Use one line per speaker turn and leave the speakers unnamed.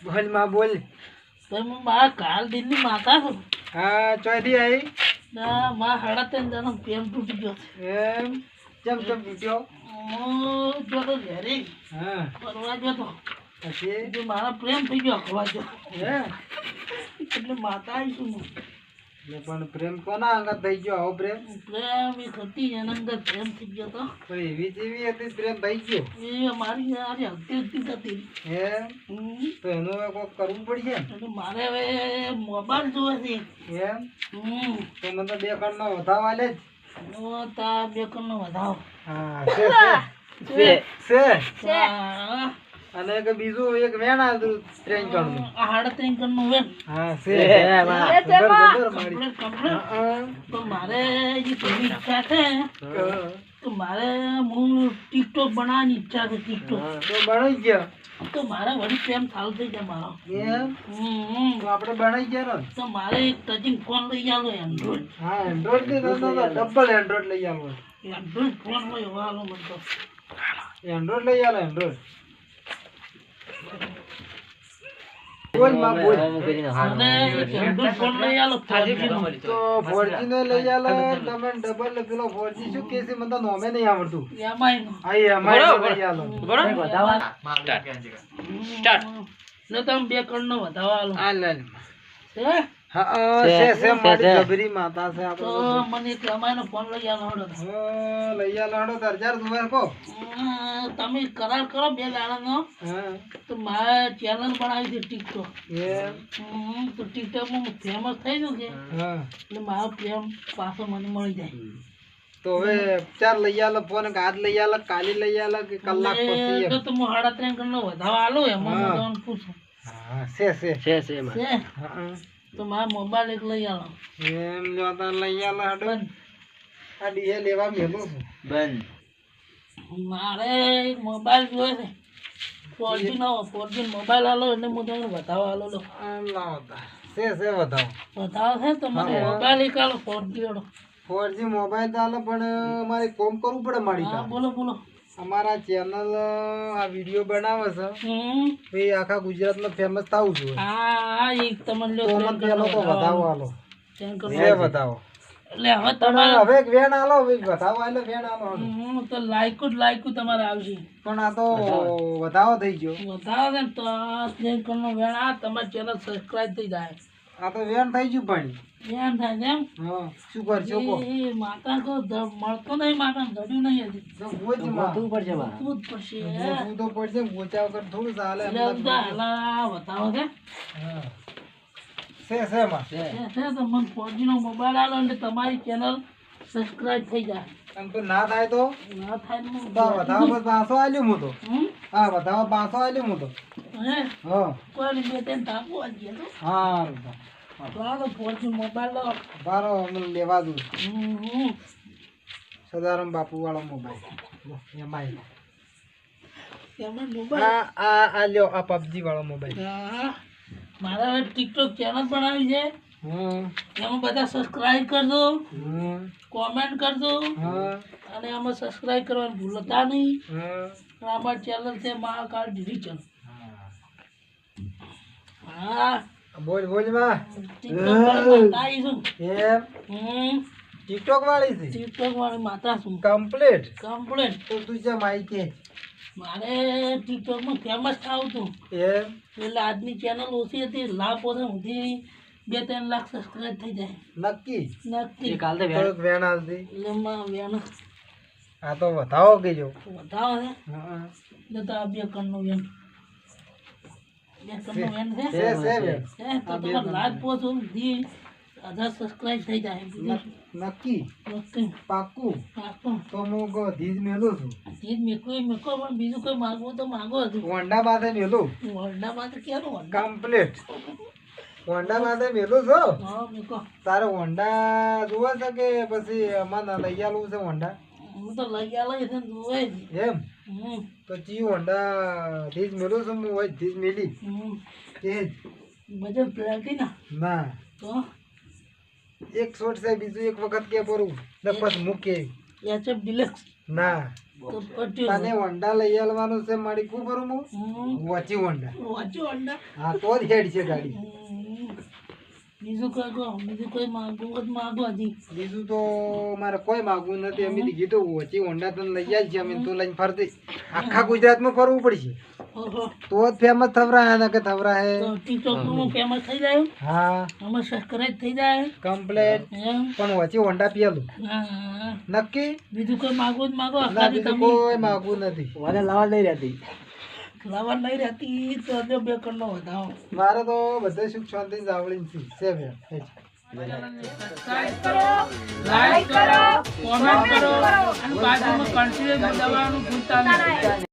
બોલ માં બોલ.
તમે મારા કાલ દિનની માતા છો.
હા ચોથી આવી.
ના મારા 3.5 જણનો પ્રેમ તૂટી ગયો
એમ ચમ તૂટ્યો.
હું જો તો ઘરે
હા
ફરવા ગયો તો
પછી
જો મારા પ્રેમ થઈ ગયો ખવા જો
હે
એટલે માતા આવીશું હું.
એટલે પણ પ્રેમ કોના અંગત થઈ ગયો આવો પ્રેમ.
પ્રેમ એક હતી એના અંદર પ્રેમ થઈ ગયો તો
પણ એવી જેવી હતી પ્રેમ થઈ ગયો.
એ મારી હારી હલતી હતી.
એમ તો એનું હવે કોક કરવું પડશે ને.
એટલે મારે હવે મોબાઈલ જોવે છે.
એમ તો મને તો 2 કણ નો વધાવ આલે જ.
તા 2 કણનો વધાવો.
હા છે અને એક બીજું એક વેણ આવતું 3 કણ નું.
3.5 કણનું વેન.
હા છે
તો મારે જે થોડી ઈચ્છા છે તો મારે હું ટિકટોક બનાવવાની ઈચ્છા છે. ટિકટોક
તો બનાવી ગયો
તો મારે વળી પ્રેમ ચાલુ થઈ જાય મારો.
એમ તો આપણે બનાવી ગયા ને.
તો મારે એક ટચિંગ ફોન લઈ આલો એન્ડ્રોઈડ.
હા એન્ડ્રોઈડ થી ડબલ એન્ડ્રોઈડ લઈ આવો.
એન્ડ્રોઈડ ફોન હોય એવો આલો મને તો.
એન્ડ્રોઈડ લઈ આલો એન્ડ્રોઈડ. બોલ માં બોલ.
અને એક એન્ડ્રોઈડ ફોન લઈ આલો 4G નો.
તો 4G નો લઈ આલો. તમે ડબલ પેલો 4G શું કે છે મને તો નામે નહીં આવડતું.
એમાંય નો.
આ એમાં લઈ આલો.
સ્ટાર્ટ. ને તમે 2 કણનો વધાવો આલો.
આ લે
છે
હા છે મારી જબરી માતા છે
તો
આપણે.
મને એક એમાંયનો ફોન લઈ આલો હળો.
લઈ આલો હડો 4000 દુવાર કો.
તમે કરાર કરો 2 દાડાનો.
હા
તો મારે ચેનલ બનાવી છે ટિકટોક.
એમ
તો ટિકટોકમાં હું ફેમસ થઈ ગયો કે
હા
એટલે મારો પ્રેમ પાછો મને મળી જાય.
તો હવે 4 લઈ આલો ફોન. આજ લઈ આલો કાલે લઈ આલો કે કલાક પછી.
તો હું 3.5 કણનો વધાવો આલો એમાં હું તમને પૂછું.
હા છે
છે
હા
તો મારા મોબાઈલ એક લઈ આલો.
એમ જો તા લઈ આલો હડો.
બંધ.
આ ડીએ લેવા મેલું છું.
બંધ. મારે એક મોબાઈલ જોઈએ છે 4G નો. 4G મોબાઈલ આલો એટલે હું તમને વધાવો આલો લો.
આમ લાવો તા છે બતાવો.
વધાવો છે તો મને મોબાઈલ એક આલો 4G વાળો.
4G મોબાઈલ તો આલો પણ મારે કોમ કરવું પડે મારી
હા
પાસે.
બોલો.
અમારા ચેનલ આ વિડિયો બનાવે છે ભાઈ આખા ગુજરાતમાં ફેમસ થાવું છું.
હા એક તમને
તો મને પેલો તો વધાવો આલો. છે વધાવો.
એટલે હવે તમારે
હવે એક વેણ આલો વધાવો આલો વેણ આલો.
તો લાઈક તમારે આવશે.
પણ આ તો વધાવો થઈ ગયો.
વધાવો ને તો 3 કણનો વેણ આ તમારી ચેનલ સબસ્ક્રાઇબ થઈ જાય.
આ તો વેણ થઈ ગયું પણ.
વેણ થાય છે એમ.
હા શું કરશો કો.
એ માતા કો મળતો નહીં. માતા જડ્યું નહીં હજી.
તો ગોચમાં
પડશે
ગોચવું તો પડશે. ગોચા વગર થોડું ચાલે.
બતાવો છે
હા છે માં
છે તો મને 4G નો મોબાઈલ આલો એટલે તમારી ચેનલ સબસ્ક્રાઇબ થઈ જાય.
આમ તો ના થાય તો
ના થાય ને
વધાવો પર પાછો આલ્યો હું તો. હા વધાવો પાછો આલ્યો હું તો.
હે
હા
કોઈ 2-3 ટાપુ આ ગયા તો
હા
તો 4G મોબાઈલ લો.
બારો અમે લેવા દઉં. સદારામ બાપુ વાળો મોબાઈલ એમાં
મોબાઈલ
આ લ્યો આ પબજી વાળો મોબાઈલ.
મારે હવે ટિકટોક ચેનલ બનાવી છે. એમાં બધા સબસ્ક્રાઇબ કરજો, કોમેન્ટ કરજો અને આમાં સબસ્ક્રાઇબ કરવાનું ભૂલતા નહીં. અમાર ચેનલ છે મહાકાળ ડિજિટલ. હા
બોલ માં
ટિકટોક વાળી માતા છું.
એમ ટિકટોક વાળી છે.
ટિકટોક વાળી માતા છું.
કમ્પ્લીટ તો તું જે માહિતી
મારે ટિકટોકમાં ફેમસ થાવું હતું.
એમ
એટલે આજની ચેનલ ઓછી હતી. લાભ ઓછે સુધી 2-3 લાખ સબસ્ક્રાઇબ થઈ જાય.
નક્કી વેણ આવતી.
એટલે વેણ
આ તો વધાવો કેજો.
વધાવો છે એટલે તો આ 2 કણનો વેણ. 2 કણનો વેણ છે તો તમારે લાભ પહોંચો સુધી 1000 સબસ્ક્રાઇબ થઈ જાય.
નક્કી પાક્કું તો હું ધીજ મેલું છું.
ચીજ મેકો પણ બીજું કોઈ માગવું તો માગો હતું.
હોન્ડા માથે મેલું.
હોન્ડામાં તો ક્યાંનું
કમ્પ્લીટ હોન્ડા માથે મેલું છો.
હા મેકો.
તારે હોન્ડા જોવા છે કે પછી અમારે લઈ આલું છે હોન્ડા.
હું તો લઈ આલો છે જોવાય જ.
એમ તો ચી હોન્ડા ધીજ મેલું છું હું હોય ધીજ મેલી કે
બજેટ પ્લેટિના
ના
તો
એક શોટ છે બીજું એક વખત કે પરું ને પછી મૂકે
એચએફ ડિલક્સ
ના
તો પટ્યું
તને વંડા લઈ આવવાનું છે મારી ખૂબ ભરું હું વચી વંડા
વાંચો અંડા
હા તો જ હેડ છે ગાડી
બીજું કઈ કહો બીજું કોઈ માગો હજી
બીજું તો મારે કોઈ માગવું નથી અમે તો કીધું વચી વંડા તને લઈ જાય છે અમે તો લઈને ફરતી આખા ગુજરાતમાં ફરવું પડશે
ઓહો
તો જ ફેમસ થવરા ને કે થવરા હે
તો ટિકટોક નું ફેમસ થઈ જાય
હા
આમાં સબસ્ક્રાઇબ થઈ જાય
કમ્પ્લેટ
એમ
પણ વચી વંડા પીએલું
હા
નક્કી
બીજું કોઈ માગો જ માગો
ના
આખાથી
બીજું
તમે
કોઈ માગવું નથી મને લાવા નહીં રહેતી
લાવવા નહીં રહેતી તો જો બે કણનો વધાવો
મારે તો બધે સુખ શાંતિ જાવળી છે બેન
સબસ્ક્રાઇબ કરો લાઈક કરો કોમેન્ટ કરો અને બાજુમાં કન્ટિન્યુ દબાવવાનું ભૂલતા નહીં